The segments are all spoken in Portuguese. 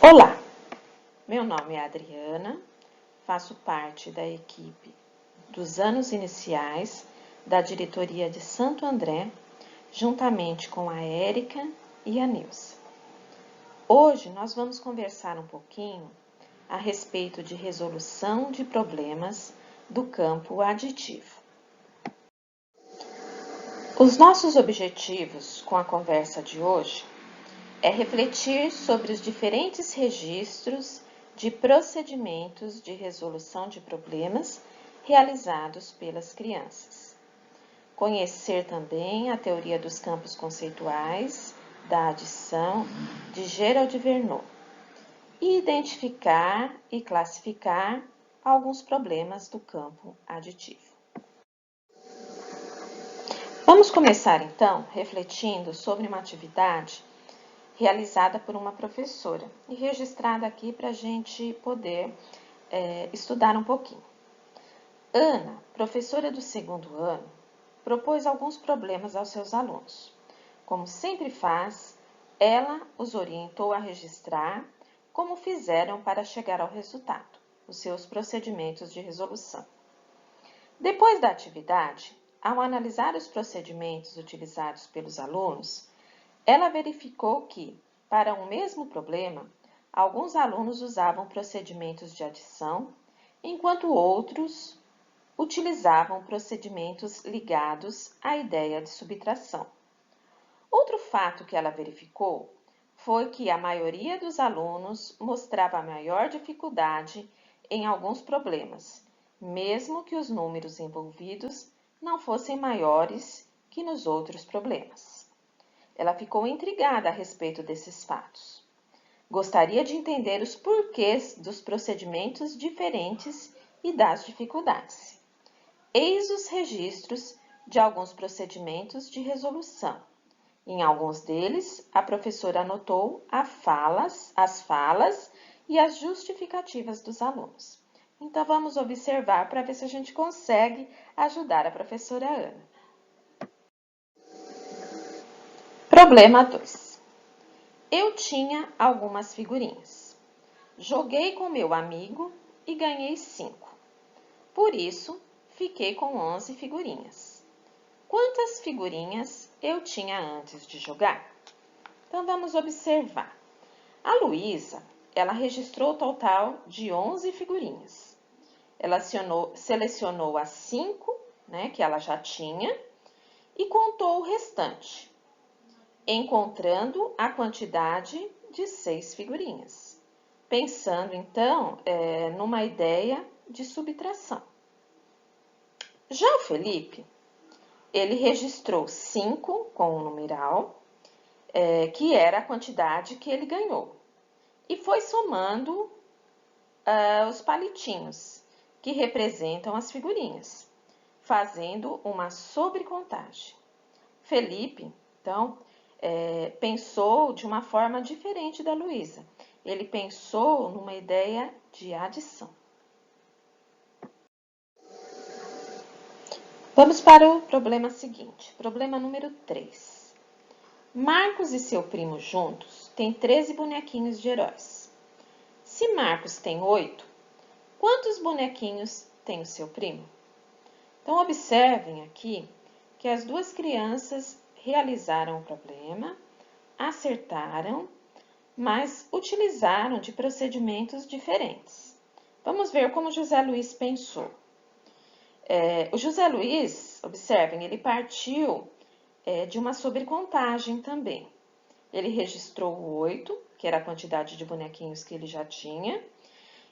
Olá, meu nome é Adriana, faço parte da equipe dos anos iniciais da diretoria de Santo André, juntamente com a Érica e a Nilce. Hoje nós vamos conversar um pouquinho a respeito de resolução de problemas do campo aditivo. Os nossos objetivos com a conversa de hoje é refletir sobre os diferentes registros de procedimentos de resolução de problemas realizados pelas crianças. Conhecer também a teoria dos campos conceituais da adição de Gerald Verneau e identificar e classificar alguns problemas do campo aditivo. Vamos começar então refletindo sobre uma atividade realizada por uma professora e registrada aqui para a gente poder estudar um pouquinho. Ana, professora do segundo ano, propôs alguns problemas aos seus alunos. Como sempre faz, ela os orientou a registrar como fizeram para chegar ao resultado, os seus procedimentos de resolução. Depois da atividade, ao analisar os procedimentos utilizados pelos alunos, ela verificou que, para um mesmo problema, alguns alunos usavam procedimentos de adição, enquanto outros utilizavam procedimentos ligados à ideia de subtração. Outro fato que ela verificou foi que a maioria dos alunos mostrava maior dificuldade em alguns problemas, mesmo que os números envolvidos não fossem maiores que nos outros problemas. Ela ficou intrigada a respeito desses fatos. Gostaria de entender os porquês dos procedimentos diferentes e das dificuldades. Eis os registros de alguns procedimentos de resolução. Em alguns deles, a professora anotou as falas e as justificativas dos alunos. Então, vamos observar para ver se a gente consegue ajudar a professora Ana. Problema 2. Eu tinha algumas figurinhas. Joguei com meu amigo e ganhei 5. Por isso, fiquei com 11 figurinhas. Quantas figurinhas eu tinha antes de jogar? Então, vamos observar. A Luísa, ela registrou o total de 11 figurinhas. Ela selecionou as 5, que ela já tinha, e contou o restante, encontrando a quantidade de 6 figurinhas. Pensando, então, numa ideia de subtração. Já o Felipe, ele registrou 5 com o numeral, que era a quantidade que ele ganhou. E foi somando os palitinhos, que representam as figurinhas, fazendo uma sobrecontagem. Felipe, então, pensou de uma forma diferente da Luísa. Ele pensou numa ideia de adição. Vamos para o problema seguinte, problema número 3. Marcos e seu primo juntos têm 13 bonequinhos de heróis. Se Marcos tem 8, quantos bonequinhos tem o seu primo? Então, observem aqui que as duas crianças realizaram o problema, acertaram, mas utilizaram de procedimentos diferentes. Vamos ver como José Luiz pensou. O José Luiz, observem, ele partiu de uma sobrecontagem também. Ele registrou 8, que era a quantidade de bonequinhos que ele já tinha,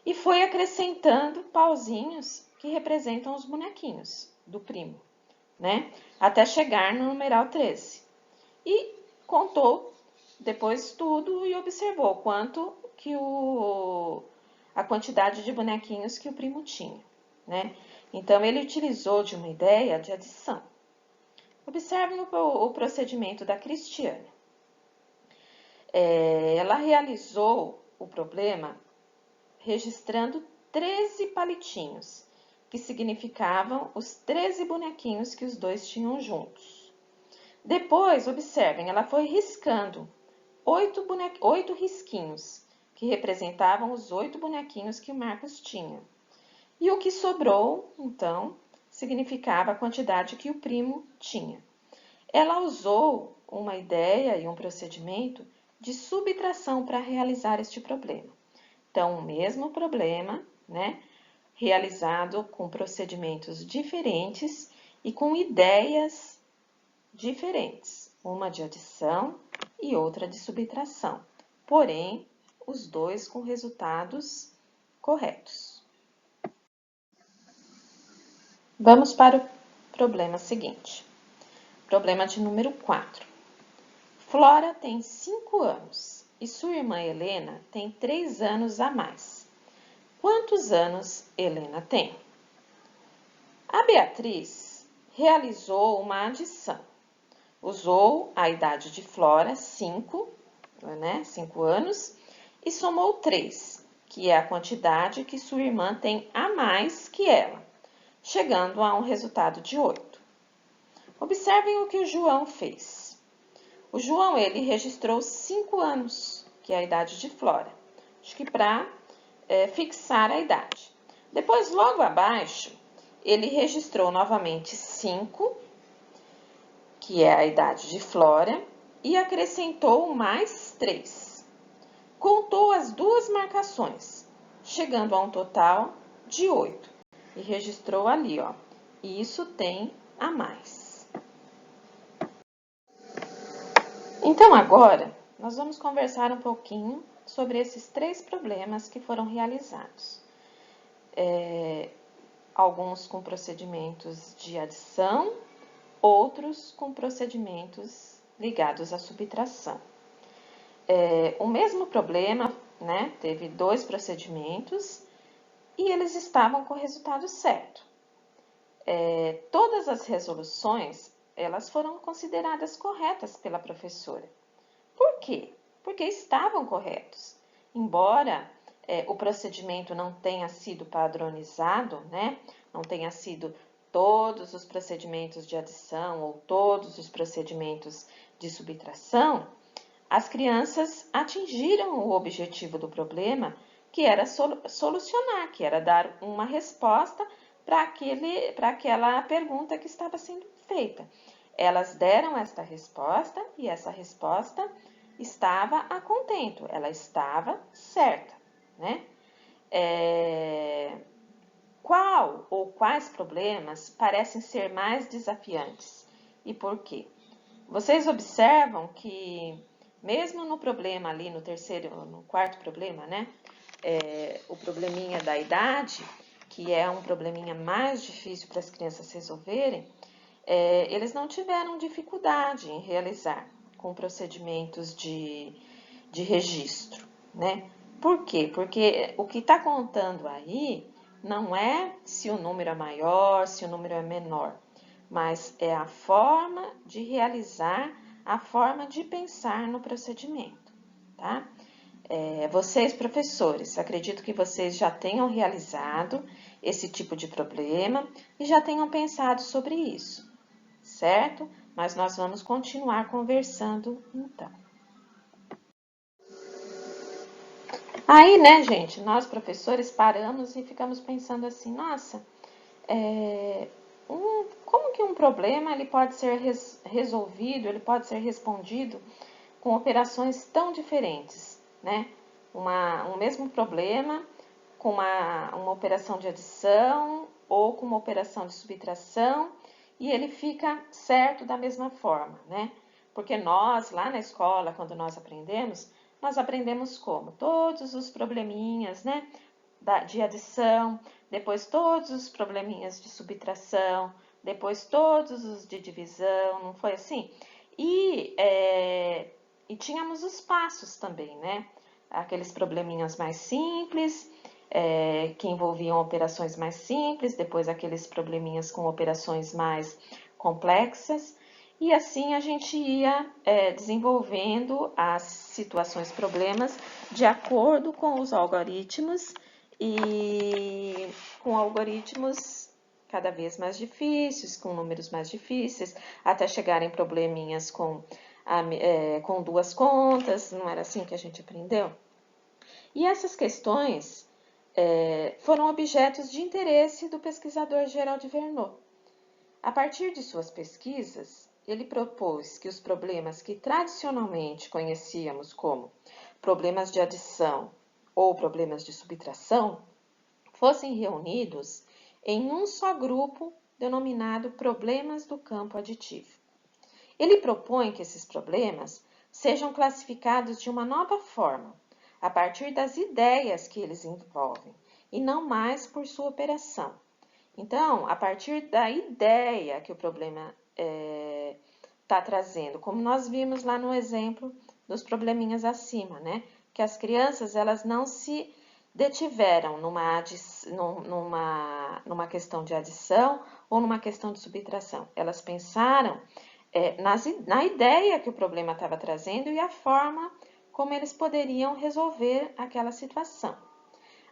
e foi acrescentando pauzinhos que representam os bonequinhos do primo, até chegar no numeral 13. E contou depois tudo e observou quanto que a quantidade de bonequinhos que o primo tinha, Então, ele utilizou de uma ideia de adição. Observem o procedimento da Cristiane. Ela realizou o problema registrando 13 palitinhos, que significavam os 13 bonequinhos que os dois tinham juntos. Depois, observem, ela foi riscando 8 risquinhos, que representavam os 8 bonequinhos que o Marcos tinha. E o que sobrou, então, significava a quantidade que o primo tinha. Ela usou uma ideia e um procedimento de subtração para realizar este problema. Então, o mesmo problema, né, realizado com procedimentos diferentes e com ideias diferentes, uma de adição e outra de subtração, porém, os dois com resultados corretos. Vamos para o problema seguinte. Problema de número 4. Flora tem 5 anos e sua irmã Helena tem 3 anos a mais. Quantos anos Helena tem? A Beatriz realizou uma adição. Usou a idade de Flora, 5 anos, e somou 3, que é a quantidade que sua irmã tem a mais que ela, chegando a um resultado de 8. Observem o que o João fez. O João, ele registrou 5 anos, que é a idade de Flora. Acho que para fixar a idade. Depois, logo abaixo, ele registrou novamente 5, que é a idade de Flora, e acrescentou mais 3. Contou as duas marcações, chegando a um total de 8. E registrou ali, ó, isso tem a mais. Então, agora, nós vamos conversar um pouquinho sobre esses 3 problemas que foram realizados. Alguns com procedimentos de adição, outros com procedimentos ligados à subtração. O mesmo problema, né, teve 2 procedimentos e eles estavam com o resultado certo. Todas as resoluções, elas foram consideradas corretas pela professora. Por quê? Porque estavam corretos. Embora o procedimento não tenha sido padronizado, né, não tenha sido todos os procedimentos de adição ou todos os procedimentos de subtração, as crianças atingiram o objetivo do problema, que era solucionar, que era dar uma resposta para aquela pergunta que estava sendo feita. Elas deram esta resposta e essa resposta estava a contento, ela estava certa, né? Qual ou quais problemas parecem ser mais desafiantes e por quê? Vocês observam que mesmo no problema ali, no quarto problema, né? O probleminha da idade, que é um probleminha mais difícil para as crianças resolverem, eles não tiveram dificuldade em realizar com procedimentos de registro, né? Por quê? Porque o que está contando aí não é se o número é maior, se o número é menor, mas é a forma de realizar, a forma de pensar no procedimento, tá? Vocês, professores, acredito que vocês já tenham realizado esse tipo de problema e já tenham pensado sobre isso, certo? Mas nós vamos continuar conversando então. Aí, né, gente, nós professores paramos e ficamos pensando assim, nossa, como que um problema ele pode ser resolvido, ele pode ser respondido com operações tão diferentes, né? Um mesmo problema com uma operação de adição ou com uma operação de subtração e ele fica certo da mesma forma, né? Porque nós, lá na escola, quando nós aprendemos como? Todos os probleminhas, né? De adição, depois todos os probleminhas de subtração, depois todos os de divisão, não foi assim? E tínhamos os passos também, né? Aqueles probleminhas mais simples, que envolviam operações mais simples, depois aqueles probleminhas com operações mais complexas, e assim a gente ia desenvolvendo as situações, problemas, de acordo com os algoritmos e com algoritmos cada vez mais difíceis, com números mais difíceis, até chegar em probleminhas com 2 contas, não era assim que a gente aprendeu? E essas questões foram objetos de interesse do pesquisador Gerald Verneau. A partir de suas pesquisas, ele propôs que os problemas que tradicionalmente conhecíamos como problemas de adição ou problemas de subtração fossem reunidos em um só grupo denominado problemas do campo aditivo. Ele propõe que esses problemas sejam classificados de uma nova forma, a partir das ideias que eles envolvem, e não mais por sua operação. Então, a partir da ideia que o problema está trazendo, como nós vimos lá no exemplo dos probleminhas acima, né? Que as crianças elas não se detiveram numa questão de adição ou numa questão de subtração. Elas pensaram na ideia que o problema estava trazendo e a forma como eles poderiam resolver aquela situação.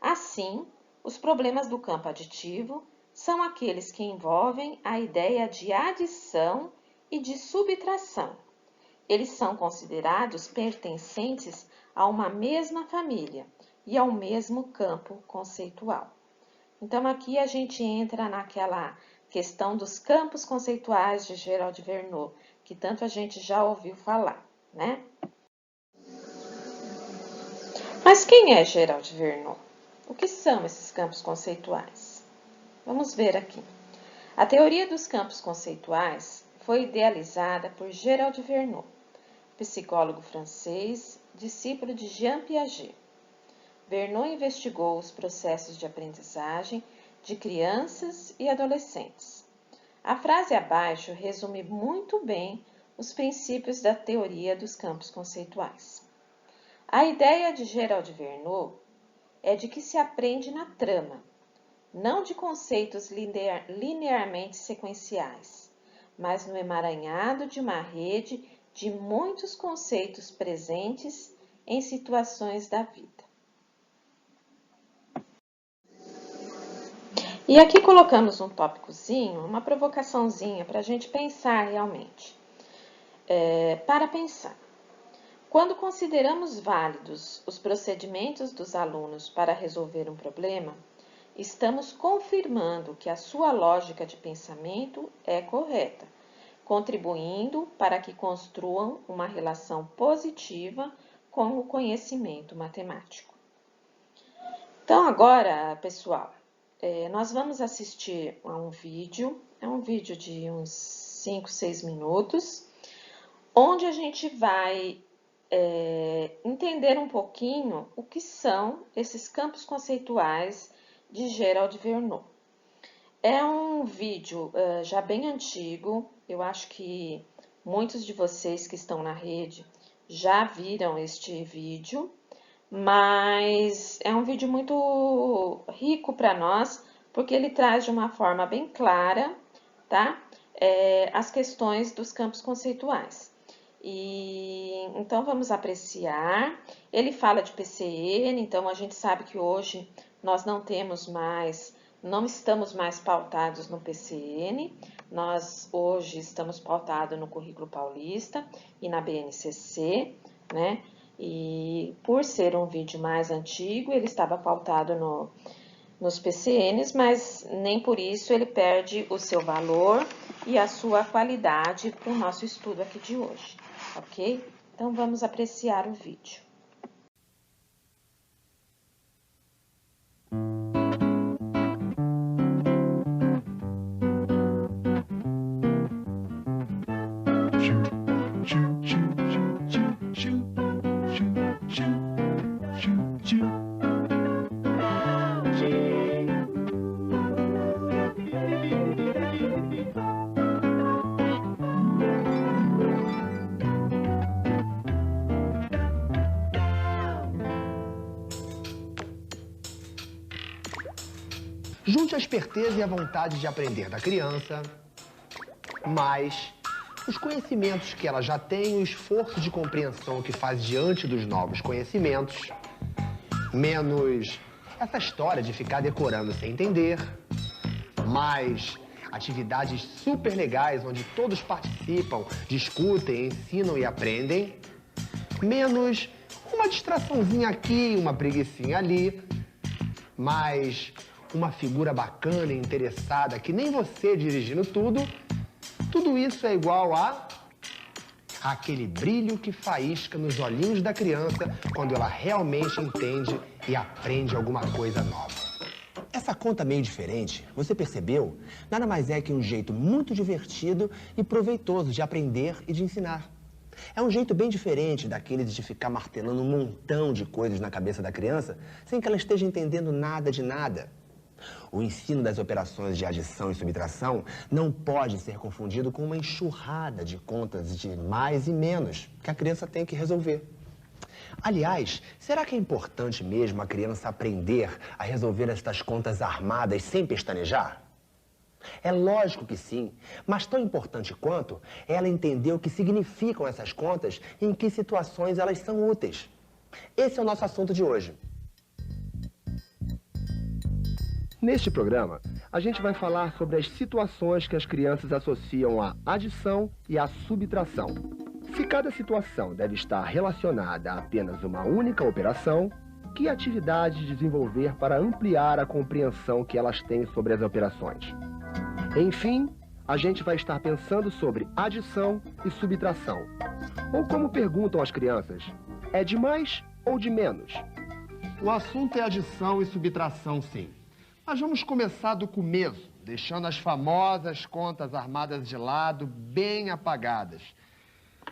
Assim, os problemas do campo aditivo são aqueles que envolvem a ideia de adição e de subtração. Eles são considerados pertencentes a uma mesma família e ao mesmo campo conceitual. Então, aqui a gente entra naquela questão dos campos conceituais de Gerald Verneau, que tanto a gente já ouviu falar, né? Mas quem é Gerald Verneau? O que são esses campos conceituais? Vamos ver aqui. A teoria dos campos conceituais foi idealizada por Gerald Verneau, psicólogo francês, discípulo de Jean Piaget. Verneau investigou os processos de aprendizagem de crianças e adolescentes. A frase abaixo resume muito bem os princípios da teoria dos campos conceituais. A ideia de Gerald Verneau é de que se aprende na trama, não de conceitos linearmente sequenciais, mas no emaranhado de uma rede de muitos conceitos presentes em situações da vida. E aqui colocamos um tópicozinho, uma provocaçãozinha para a gente pensar realmente. Para pensar. Quando consideramos válidos os procedimentos dos alunos para resolver um problema, estamos confirmando que a sua lógica de pensamento é correta, contribuindo para que construam uma relação positiva com o conhecimento matemático. Então, agora, pessoal, nós vamos assistir a um vídeo, é um vídeo de uns 5, 6 minutos, onde a gente vai entender um pouquinho o que são esses campos conceituais de Gerald Verneau. É um vídeo já bem antigo, eu acho que muitos de vocês que estão na rede já viram este vídeo, mas é um vídeo muito rico para nós, porque ele traz de uma forma bem clara, tá? As questões dos campos conceituais. E então vamos apreciar. Ele fala de PCN, então a gente sabe que hoje nós não estamos mais pautados no PCN, nós hoje estamos pautados no Currículo Paulista e na BNCC, né? E por ser um vídeo mais antigo, ele estava pautado nos PCNs, mas nem por isso ele perde o seu valor e a sua qualidade para o nosso estudo aqui de hoje, ok? Então vamos apreciar o vídeo. Junte a esperteza e a vontade de aprender da criança, mais os conhecimentos que ela já tem, o esforço de compreensão que faz diante dos novos conhecimentos, menos essa história de ficar decorando sem entender, mais atividades super legais onde todos participam, discutem, ensinam e aprendem, menos Uma distraçãozinha aqui, uma preguicinha ali, mas uma figura bacana e interessada que nem você dirigindo tudo isso é igual a aquele brilho que faísca nos olhinhos da criança quando ela realmente entende e aprende alguma coisa nova. Essa conta meio diferente, você percebeu? Nada mais é que um jeito muito divertido e proveitoso de aprender e de ensinar. É um jeito bem diferente daqueles de ficar martelando um montão de coisas na cabeça da criança sem que ela esteja entendendo nada de nada. O ensino das operações de adição e subtração não pode ser confundido com uma enxurrada de contas de mais e menos que a criança tem que resolver. Aliás, será que é importante mesmo a criança aprender a resolver estas contas armadas sem pestanejar? É lógico que sim, mas tão importante quanto é ela entender o que significam essas contas e em que situações elas são úteis. Esse é o nosso assunto de hoje. Neste programa, a gente vai falar sobre as situações que as crianças associam à adição e à subtração. Se cada situação deve estar relacionada a apenas uma única operação, que atividade desenvolver para ampliar a compreensão que elas têm sobre as operações? Enfim, a gente vai estar pensando sobre adição e subtração. Ou como perguntam as crianças, é de mais ou de menos? O assunto é adição e subtração, sim. Mas vamos começar do começo, deixando as famosas contas armadas de lado, bem apagadas.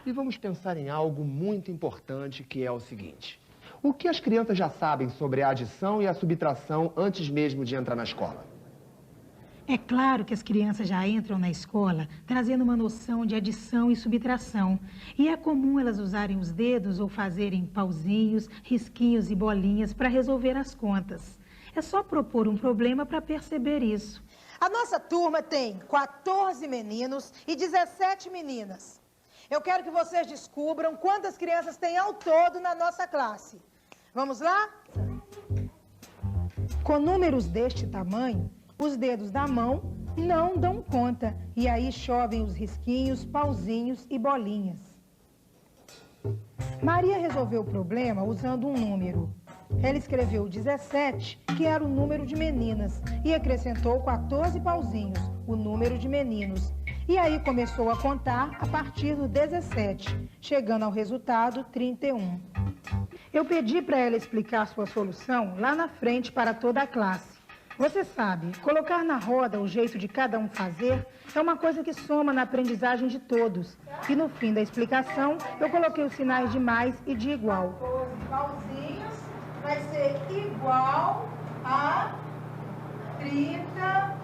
E vamos pensar em algo muito importante, que é o seguinte. O que as crianças já sabem sobre a adição e a subtração antes mesmo de entrar na escola? É claro que as crianças já entram na escola trazendo uma noção de adição e subtração. E é comum elas usarem os dedos ou fazerem pauzinhos, risquinhos e bolinhas para resolver as contas. É só propor um problema para perceber isso. A nossa turma tem 14 meninos e 17 meninas. Eu quero que vocês descubram quantas crianças tem ao todo na nossa classe. Vamos lá? Com números deste tamanho, os dedos da mão não dão conta. E aí chovem os risquinhos, pauzinhos e bolinhas. Maria resolveu o problema usando um número. Ela escreveu 17, que era o número de meninas, e acrescentou 14 pauzinhos, o número de meninos. E aí começou a contar a partir do 17, chegando ao resultado 31. Eu pedi para ela explicar sua solução lá na frente para toda a classe. Você sabe, colocar na roda o jeito de cada um fazer é uma coisa que soma na aprendizagem de todos. E no fim da explicação, eu coloquei os sinais de mais e de igual. 12 pauzinhos vai ser igual a 31.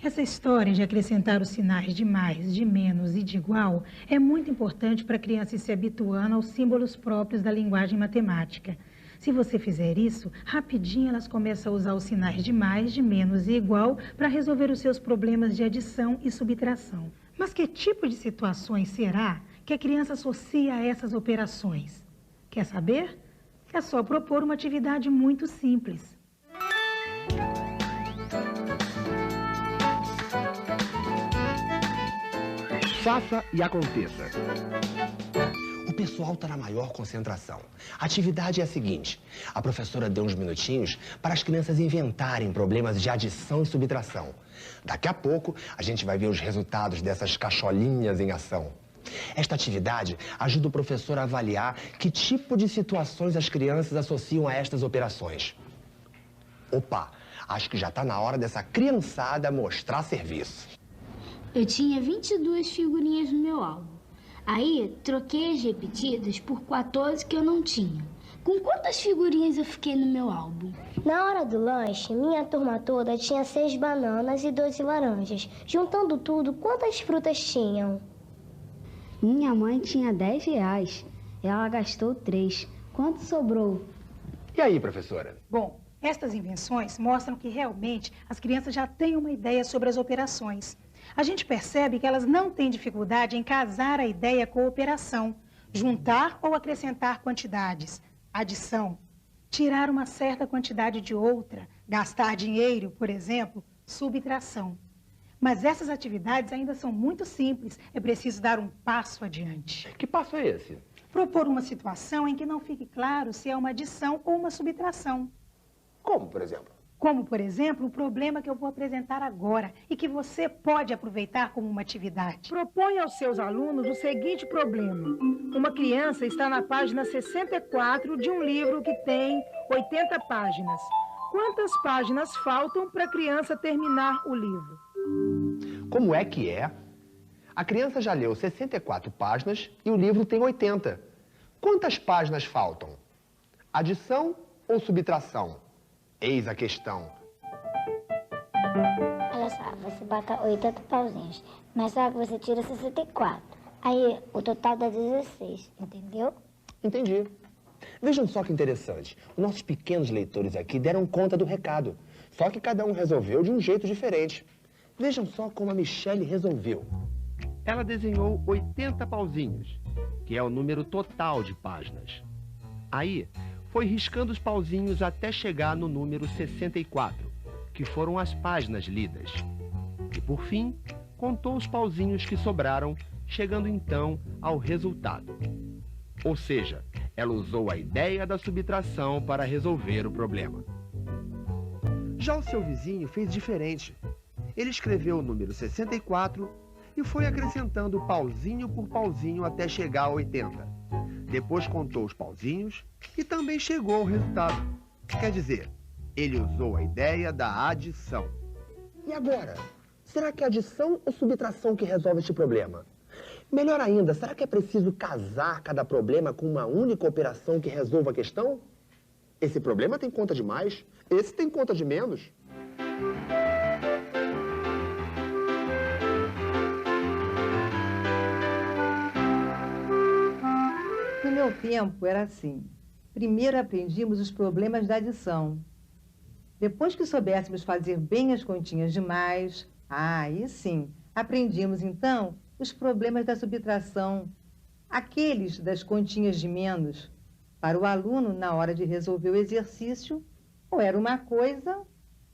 Essa história de acrescentar os sinais de mais, de menos e de igual é muito importante para a criança ir se habituando aos símbolos próprios da linguagem matemática. Se você fizer isso, rapidinho elas começam a usar os sinais de mais, de menos e igual para resolver os seus problemas de adição e subtração. Mas que tipo de situações será que a criança associa a essas operações? Quer saber? É só propor uma atividade muito simples. Faça e aconteça. O pessoal está na maior concentração. A atividade é a seguinte. A professora deu uns minutinhos para as crianças inventarem problemas de adição e subtração. Daqui a pouco, a gente vai ver os resultados dessas cacholinhas em ação. Esta atividade ajuda o professor a avaliar que tipo de situações as crianças associam a estas operações. Opa, acho que já está na hora dessa criançada mostrar serviço. Eu tinha 22 figurinhas no meu álbum. Aí, troquei as repetidas por 14 que eu não tinha. Com quantas figurinhas eu fiquei no meu álbum? Na hora do lanche, minha turma toda tinha 6 bananas e 12 laranjas. Juntando tudo, quantas frutas tinham? Minha mãe tinha R$10. Ela gastou 3. Quanto sobrou? E aí, professora? Bom, estas invenções mostram que realmente as crianças já têm uma ideia sobre as operações. A gente percebe que elas não têm dificuldade em casar a ideia com a operação, juntar ou acrescentar quantidades, adição, tirar uma certa quantidade de outra, gastar dinheiro, por exemplo, subtração. Mas essas atividades ainda são muito simples, é preciso dar um passo adiante. Que passo é esse? Propor uma situação em que não fique claro se é uma adição ou uma subtração. Como, por exemplo? Como, por exemplo, o problema que eu vou apresentar agora e que você pode aproveitar como uma atividade. Propõe aos seus alunos o seguinte problema. Uma criança está na página 64 de um livro que tem 80 páginas. Quantas páginas faltam para a criança terminar o livro? Como é que é? A criança já leu 64 páginas e o livro tem 80. Quantas páginas faltam? Adição ou subtração? Eis a questão. Olha só, você bota 80 pauzinhos, mas só que você tira 64. Aí o total dá 16, entendeu? Entendi. Vejam só que interessante. Os nossos pequenos leitores aqui deram conta do recado. Só que cada um resolveu de um jeito diferente. Vejam só como a Michele resolveu. Ela desenhou 80 pauzinhos, que é o número total de páginas. Aí, foi riscando os pauzinhos até chegar no número 64, que foram as páginas lidas. E, por fim, contou os pauzinhos que sobraram, chegando então ao resultado. Ou seja, ela usou a ideia da subtração para resolver o problema. Já o seu vizinho fez diferente. Ele escreveu o número 64 e foi acrescentando pauzinho por pauzinho até chegar a 80. Depois contou os pauzinhos e também chegou ao resultado. Quer dizer, ele usou a ideia da adição. E agora? Será que é adição ou subtração que resolve este problema? Melhor ainda, será que é preciso casar cada problema com uma única operação que resolva a questão? Esse problema tem conta de mais, esse tem conta de menos. No meu tempo era assim. Primeiro aprendíamos os problemas da adição. Depois que soubéssemos fazer bem as continhas de mais, aí sim, aprendíamos então os problemas da subtração, aqueles das continhas de menos. Para o aluno, na hora de resolver o exercício, ou era uma coisa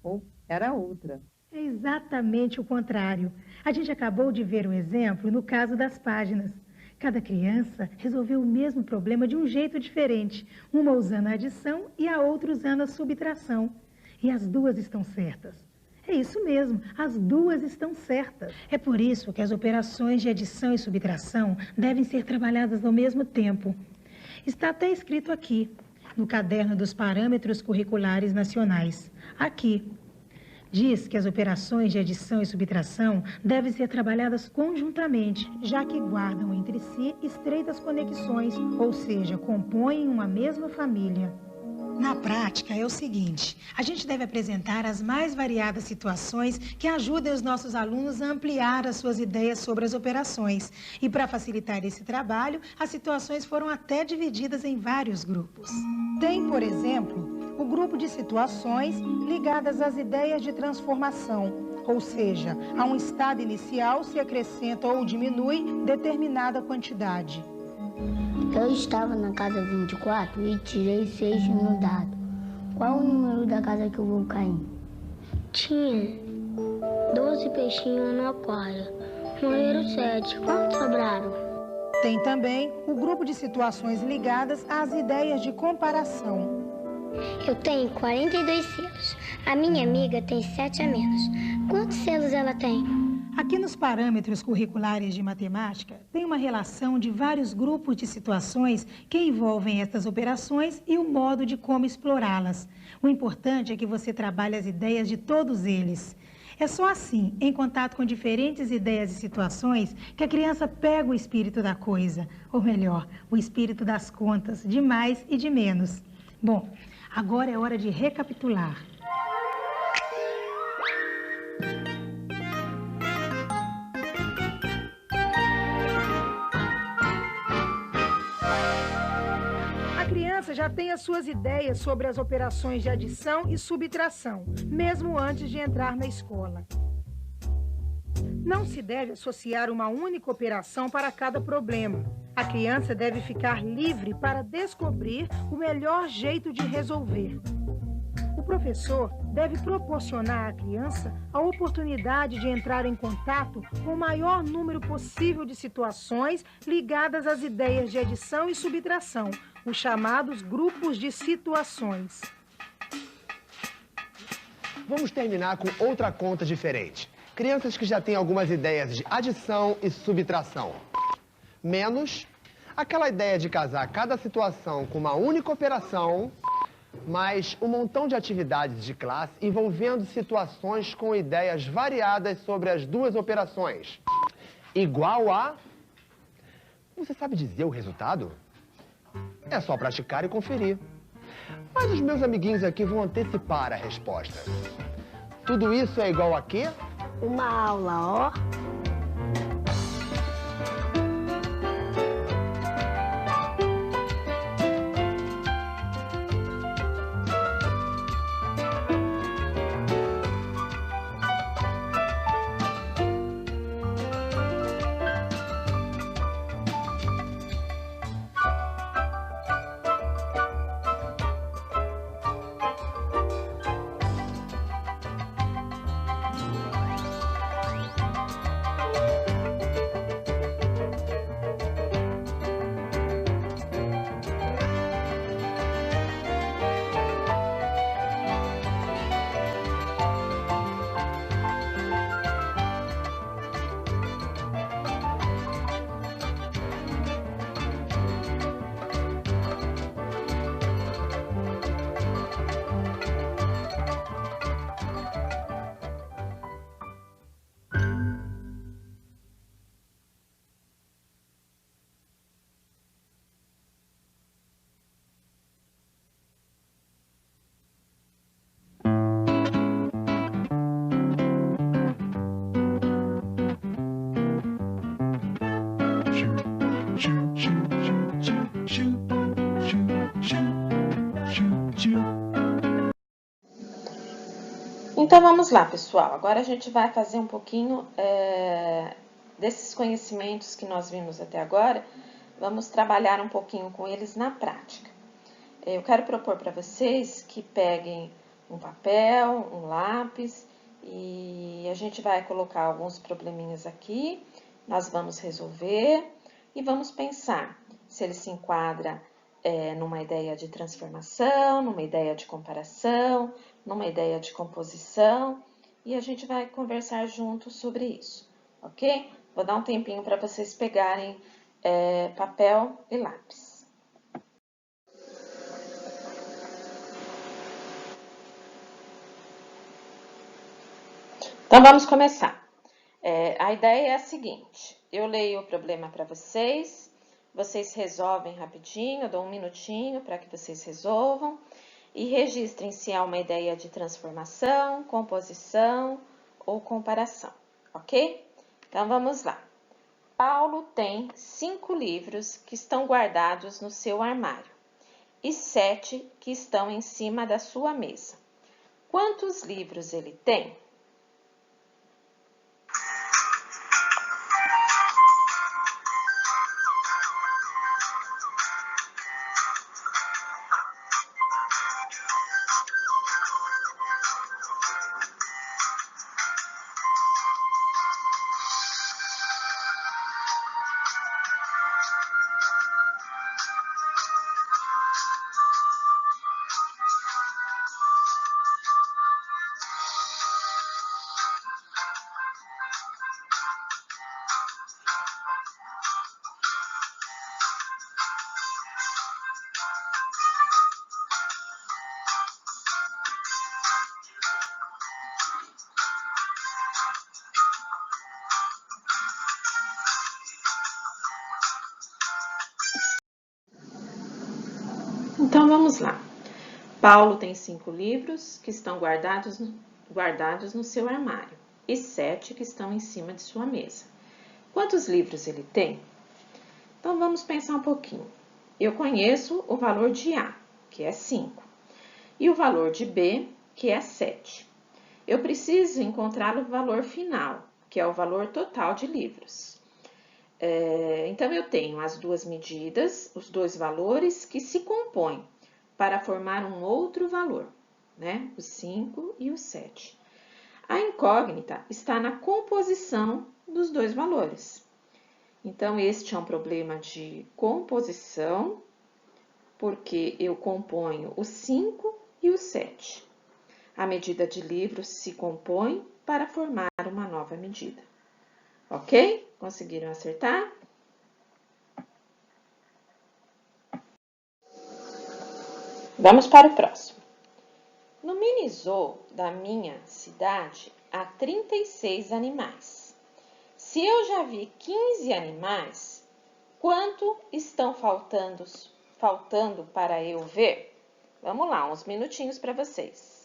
ou era outra. É exatamente o contrário. A gente acabou de ver um exemplo no caso das páginas. Cada criança resolveu o mesmo problema de um jeito diferente, uma usando a adição e a outra usando a subtração. E as duas estão certas. É isso mesmo, as duas estão certas. É por isso que as operações de adição e subtração devem ser trabalhadas ao mesmo tempo. Está até escrito aqui, no caderno dos parâmetros curriculares nacionais. Aqui. Diz que as operações de adição e subtração devem ser trabalhadas conjuntamente, já que guardam entre si estreitas conexões, ou seja, compõem uma mesma família. Na prática é o seguinte, a gente deve apresentar as mais variadas situações que ajudem os nossos alunos a ampliar as suas ideias sobre as operações. E para facilitar esse trabalho, as situações foram até divididas em vários grupos. Tem, por exemplo, o grupo de situações ligadas às ideias de transformação, ou seja, a um estado inicial se acrescenta ou diminui determinada quantidade. Eu estava na casa 24 e tirei 6 no dado. Qual o número da casa que eu vou cair? Tinha 12 peixinhos no aquário. Morreram 7. Quantos sobraram? Tem também o grupo de situações ligadas às ideias de comparação. Eu tenho 42 selos. A minha amiga tem 7 a menos. Quantos selos ela tem? Aqui nos parâmetros curriculares de matemática, tem uma relação de vários grupos de situações que envolvem estas operações e o modo de como explorá-las. O importante é que você trabalhe as ideias de todos eles. É só assim, em contato com diferentes ideias e situações, que a criança pega o espírito da coisa, ou melhor, o espírito das contas, de mais e de menos. Bom, agora é hora de recapitular. A criança já tem as suas ideias sobre as operações de adição e subtração, mesmo antes de entrar na escola. Não se deve associar uma única operação para cada problema. A criança deve ficar livre para descobrir o melhor jeito de resolver. O O professor deve proporcionar à criança a oportunidade de entrar em contato com o maior número possível de situações ligadas às ideias de adição e subtração, os chamados grupos de situações. Vamos terminar com outra conta diferente. Crianças que já têm algumas ideias de adição e subtração. Menos aquela ideia de casar cada situação com uma única operação, mais um montão de atividades de classe envolvendo situações com ideias variadas sobre as duas operações. Igual a... Você sabe dizer o resultado? É só praticar e conferir. Mas os meus amiguinhos aqui vão antecipar a resposta. Tudo isso é igual a quê? Uma aula, ó. Então, vamos lá, pessoal. Agora a gente vai fazer um pouquinho desses conhecimentos que nós vimos até agora. Vamos trabalhar um pouquinho com eles na prática. Eu quero propor para vocês que peguem um papel, um lápis e a gente vai colocar alguns probleminhas aqui. Nós vamos resolver e vamos pensar se ele se enquadra numa ideia de transformação, numa ideia de comparação, numa ideia de composição, e a gente vai conversar juntos sobre isso, ok? Vou dar um tempinho para vocês pegarem papel e lápis. Então, vamos começar. A ideia é a seguinte, eu leio o problema para vocês, vocês resolvem rapidinho, eu dou um minutinho para que vocês resolvam, e registrem se há uma ideia de transformação, composição ou comparação, ok? Então, vamos lá. Paulo tem 5 livros que estão guardados no seu armário e 7 que estão em cima da sua mesa. Quantos livros ele tem? Então, vamos lá. Paulo tem 5 livros que estão guardados no seu armário e 7 que estão em cima de sua mesa. Quantos livros ele tem? Então, vamos pensar um pouquinho. Eu conheço o valor de A, que é 5, e o valor de B, que é 7. Eu preciso encontrar o valor final, que é o valor total de livros. Então, eu tenho as duas medidas, os dois valores que se compõem para formar um outro valor. né? O 5 e o 7. A incógnita está na composição dos dois valores. Então, este é um problema de composição, porque eu componho o 5 e o 7. A medida de livros se compõe para formar uma nova medida. Ok? Conseguiram acertar? Vamos para o próximo. No mini zoo da minha cidade há 36 animais. Se eu já vi 15 animais, quanto estão faltando para eu ver? Vamos lá, uns minutinhos para vocês.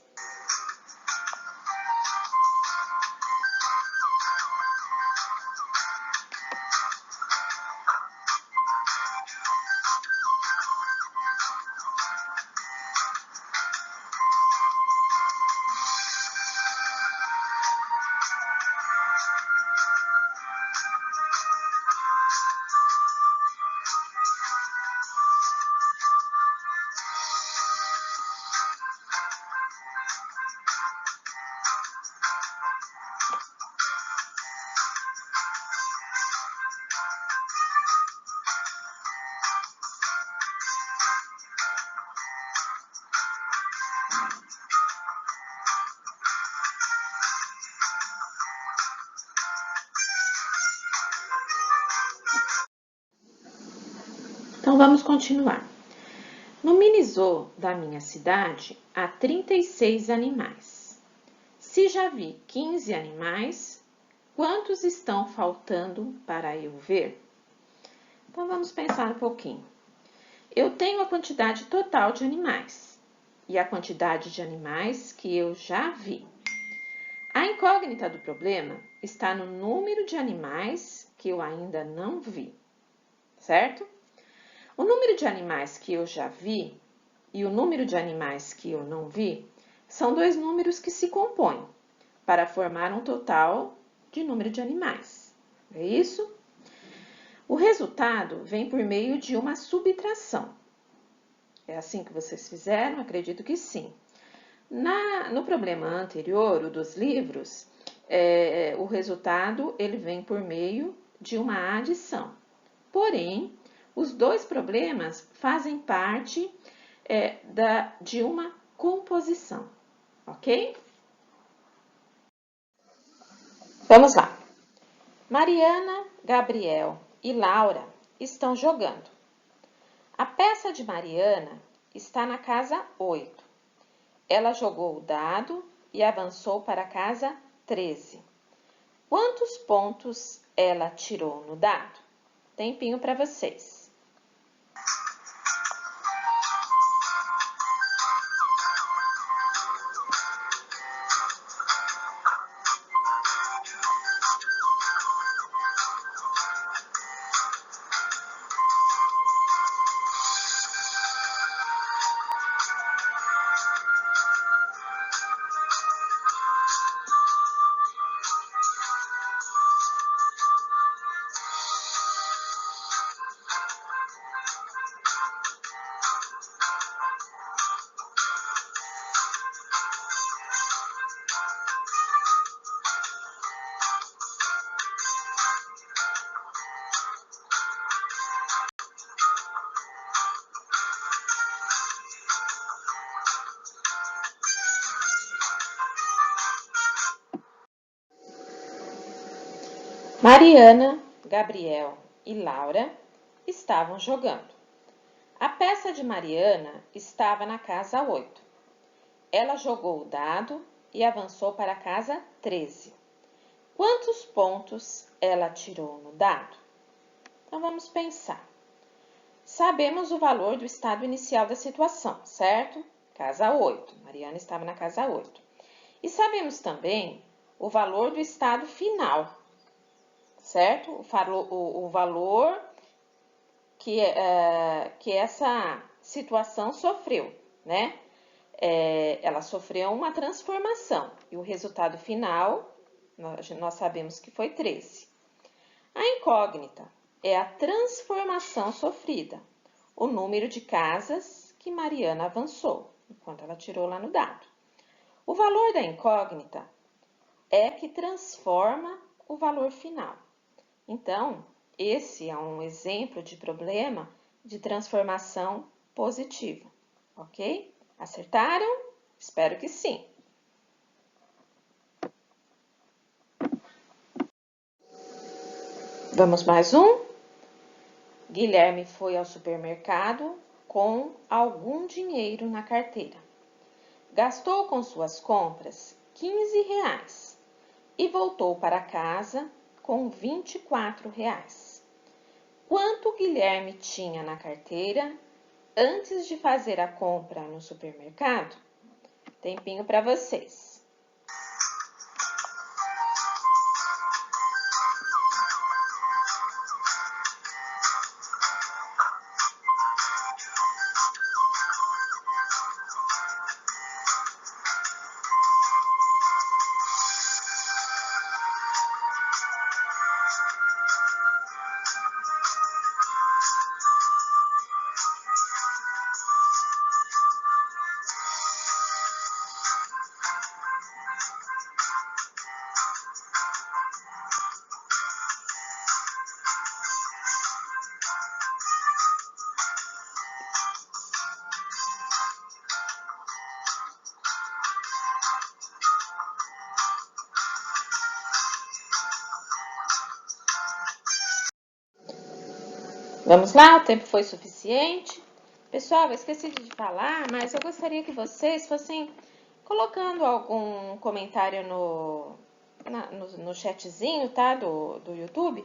Então, vamos continuar. No mini zoo da minha cidade, há 36 animais. Se já vi 15 animais, quantos estão faltando para eu ver? Então, vamos pensar um pouquinho. Eu tenho a quantidade total de animais e a quantidade de animais que eu já vi. A incógnita do problema está no número de animais que eu ainda não vi, certo? O número de animais que eu já vi e o número de animais que eu não vi são dois números que se compõem para formar um total de número de animais. É isso? O resultado vem por meio de uma subtração. É assim que vocês fizeram? Acredito que sim. No problema anterior, o dos livros, o resultado ele vem por meio de uma adição. Porém, os dois problemas fazem parte de uma composição, ok? Vamos lá. Mariana, Gabriel e Laura estão jogando. A peça de Mariana está na casa 8. Ela jogou o dado e avançou para a casa 13. Quantos pontos ela tirou no dado? Tempinho para vocês. Mariana, Gabriel e Laura estavam jogando. A peça de Mariana estava na casa 8. Ela jogou o dado e avançou para a casa 13. Quantos pontos ela tirou no dado? Então, vamos pensar. Sabemos o valor do estado inicial da situação, certo? Casa 8. Mariana estava na casa 8. E sabemos também o valor do estado final, certo? O valor que essa situação sofreu, né? Ela sofreu uma transformação e o resultado final, nós sabemos que foi 13. A incógnita é a transformação sofrida, o número de casas que Mariana avançou, enquanto ela tirou lá no dado. O valor da incógnita é que transforma o valor final. Então, esse é um exemplo de problema de transformação positiva, ok? Acertaram? Espero que sim. Vamos mais um? Guilherme foi ao supermercado com algum dinheiro na carteira. Gastou com suas compras R$ 15 e voltou para casa com R$ 24. Quanto Guilherme tinha na carteira antes de fazer a compra no supermercado? Tempinho para vocês. Vamos lá, o tempo foi suficiente. Pessoal, eu esqueci de falar, mas eu gostaria que vocês fossem colocando algum comentário no chatzinho, tá? Do YouTube.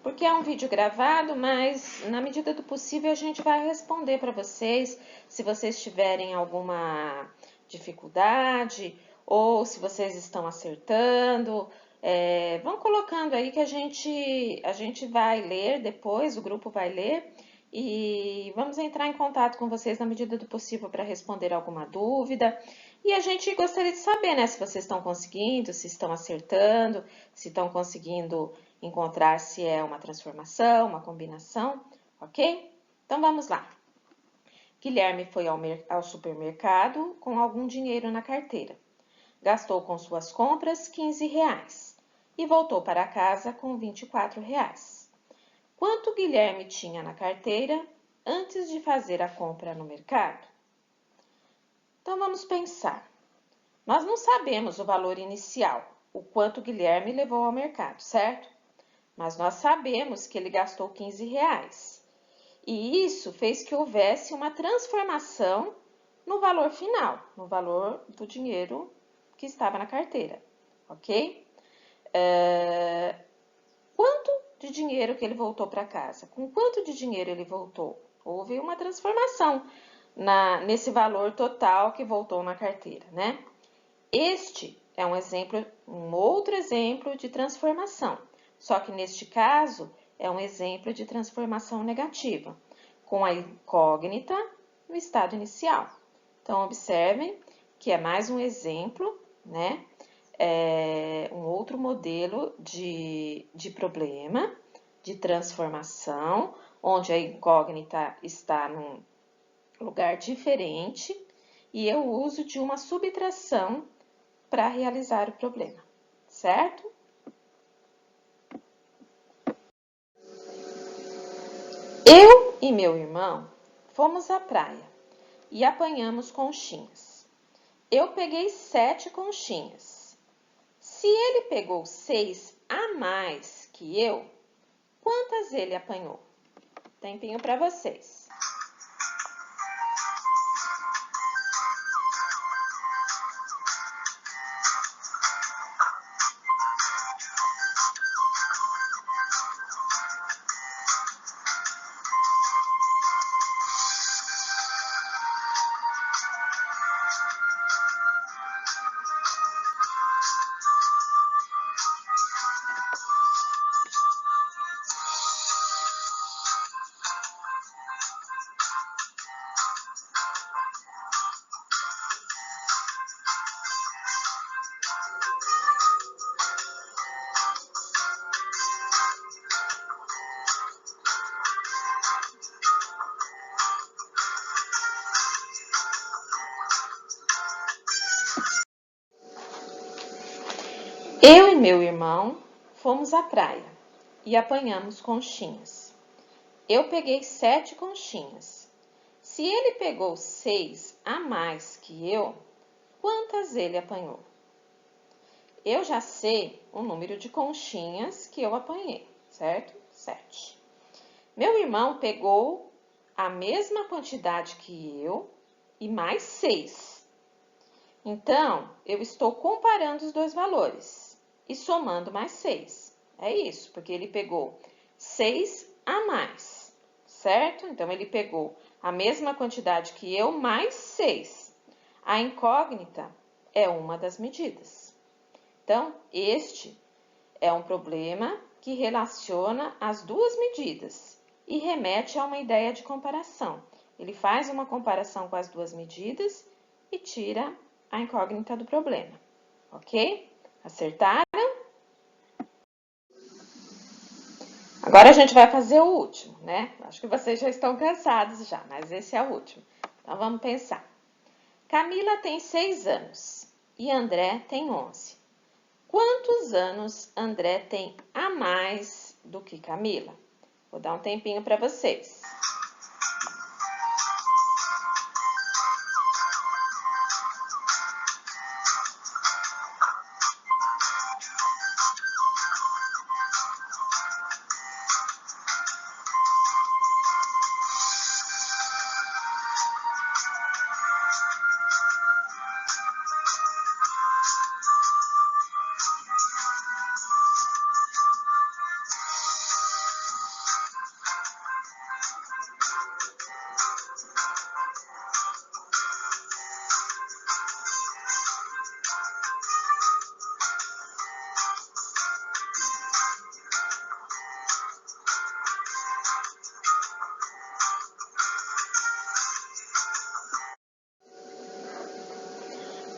Porque é um vídeo gravado, mas na medida do possível a gente vai responder para vocês se vocês tiverem alguma dificuldade ou se vocês estão acertando. Vão colocando aí que a gente vai ler depois, o grupo vai ler e vamos entrar em contato com vocês na medida do possível para responder alguma dúvida. E a gente gostaria de saber, né, se vocês estão conseguindo, se estão acertando, se estão conseguindo encontrar se é uma transformação, uma combinação, ok? Então vamos lá. Guilherme foi ao supermercado com algum dinheiro na carteira. Gastou com suas compras R$ 15 e voltou para casa com R$ 24. Quanto Guilherme tinha na carteira antes de fazer a compra no mercado? Então vamos pensar. Nós não sabemos o valor inicial, o quanto Guilherme levou ao mercado, certo? Mas nós sabemos que ele gastou R$ 15. E isso fez que houvesse uma transformação no valor final, no valor do dinheiro que estava na carteira, ok? Quanto de dinheiro que ele voltou para casa? Com quanto de dinheiro ele voltou? Houve uma transformação nesse valor total que voltou na carteira, né? Este é um outro exemplo de transformação, só que neste caso é um exemplo de transformação negativa, com a incógnita no estado inicial. Então, observem que é mais um exemplo, né? Um outro modelo de problema, de transformação, onde a incógnita está num lugar diferente e eu uso de uma subtração para realizar o problema, certo? Eu e meu irmão fomos à praia e apanhamos conchinhas. Eu peguei 7 conchinhas. Se ele pegou 6 a mais que eu, quantas ele apanhou? Tempinho para vocês. Eu e meu irmão fomos à praia e apanhamos conchinhas. Eu peguei 7 conchinhas. Se ele pegou 6 a mais que eu, quantas ele apanhou? Eu já sei o número de conchinhas que eu apanhei, certo? 7. Meu irmão pegou a mesma quantidade que eu e mais 6. Então, eu estou comparando os dois valores e somando mais 6. É isso, porque ele pegou 6 a mais, certo? Então, ele pegou a mesma quantidade que eu mais 6. A incógnita é uma das medidas. Então, este é um problema que relaciona as duas medidas e remete a uma ideia de comparação. Ele faz uma comparação com as duas medidas e tira a incógnita do problema, ok? Acertaram? Agora a gente vai fazer o último, né? Acho que vocês já estão cansados já, mas esse é o último. Então, vamos pensar. Camila tem 6 anos e André tem 11. Quantos anos André tem a mais do que Camila? Vou dar um tempinho para vocês.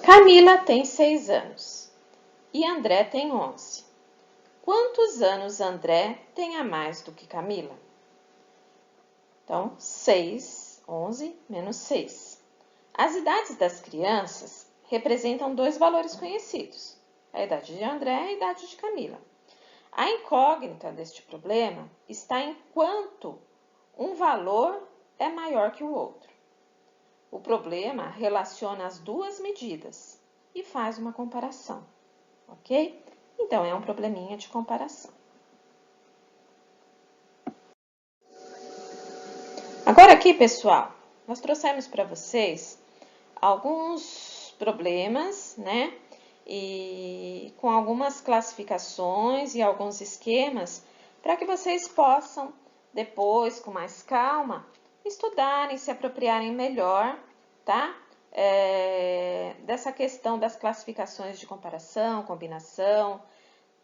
Camila tem 6 anos e André tem 11. Quantos anos André tem a mais do que Camila? Então, 6, 11 menos 6. As idades das crianças representam dois valores conhecidos, a idade de André e a idade de Camila. A incógnita deste problema está em quanto um valor é maior que o outro. O problema relaciona as duas medidas e faz uma comparação, ok? Então, é um probleminha de comparação. Agora aqui, pessoal, nós trouxemos para vocês alguns problemas, né? E com algumas classificações e alguns esquemas para que vocês possam, depois, com mais calma, estudarem, se apropriarem melhor, tá? Dessa questão das classificações de comparação, combinação,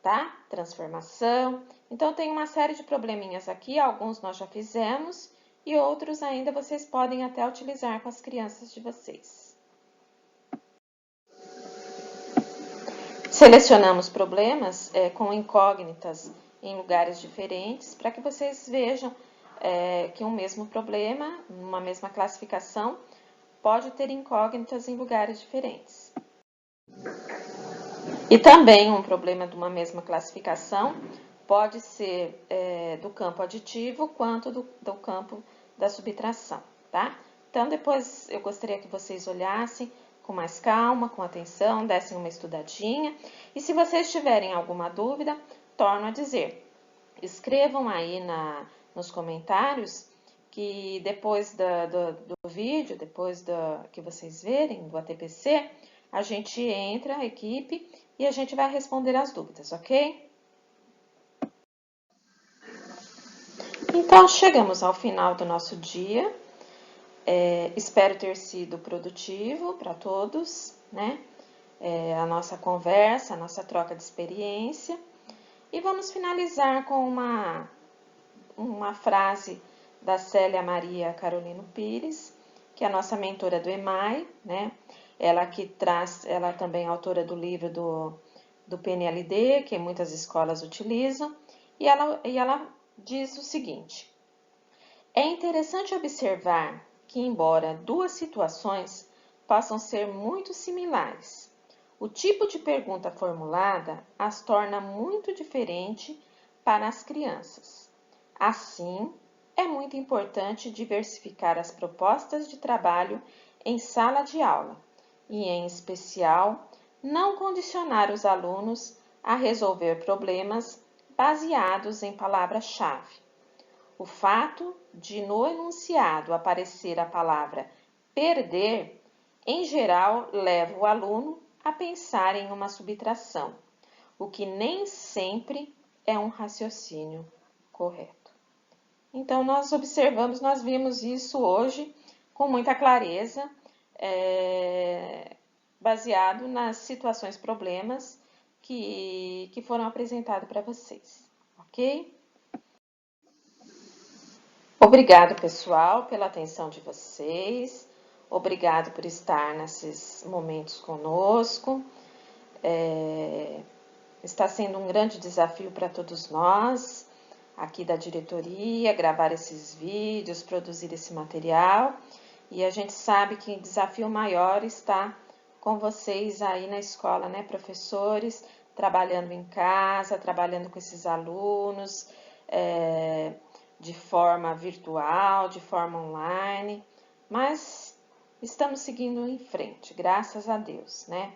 tá? Transformação. Então, tem uma série de probleminhas aqui, alguns nós já fizemos e outros ainda vocês podem até utilizar com as crianças de vocês. Selecionamos problemas com incógnitas em lugares diferentes para que vocês vejam que um mesmo problema, uma mesma classificação, pode ter incógnitas em lugares diferentes. E também um problema de uma mesma classificação pode ser do campo aditivo quanto do campo da subtração, tá? Então, depois eu gostaria que vocês olhassem com mais calma, com atenção, dessem uma estudadinha. E se vocês tiverem alguma dúvida, torno a dizer, escrevam aí nos comentários que depois do vídeo, depois que vocês verem do ATPC, a gente entra, a equipe, e a gente vai responder as dúvidas, ok? Então, chegamos ao final do nosso dia. Espero ter sido produtivo para todos, né? A nossa conversa, a nossa troca de experiência. E vamos finalizar com uma frase da Célia Maria Carolino Pires, que é a nossa mentora do EMAI, né? Ela também é autora do livro do PNLD, que muitas escolas utilizam, e ela diz o seguinte: é interessante observar que, embora duas situações possam ser muito similares, O tipo de pergunta formulada as torna muito diferente para as crianças. Assim, é muito importante diversificar as propostas de trabalho em sala de aula e, em especial, não condicionar os alunos a resolver problemas baseados em palavra-chave. O fato de no enunciado aparecer a palavra perder, em geral, leva o aluno a pensar em uma subtração, o que nem sempre é um raciocínio correto. Então, nós vimos isso hoje com muita clareza, baseado nas situações, problemas que foram apresentados para vocês, ok? Obrigado, pessoal, pela atenção de vocês. Obrigado por estar nesses momentos conosco. Está sendo um grande desafio para todos nós, aqui da diretoria, gravar esses vídeos, produzir esse material. E a gente sabe que o desafio maior está com vocês aí na escola, né, professores, trabalhando em casa, trabalhando com esses alunos, de forma virtual, de forma online, mas estamos seguindo em frente, graças a Deus, né?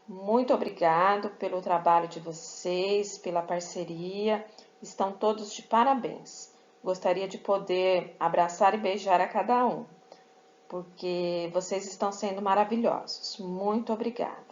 Muito obrigado pelo trabalho de vocês, pela parceria, estão todos de parabéns. Gostaria de poder abraçar e beijar a cada um, porque vocês estão sendo maravilhosos. Muito obrigada.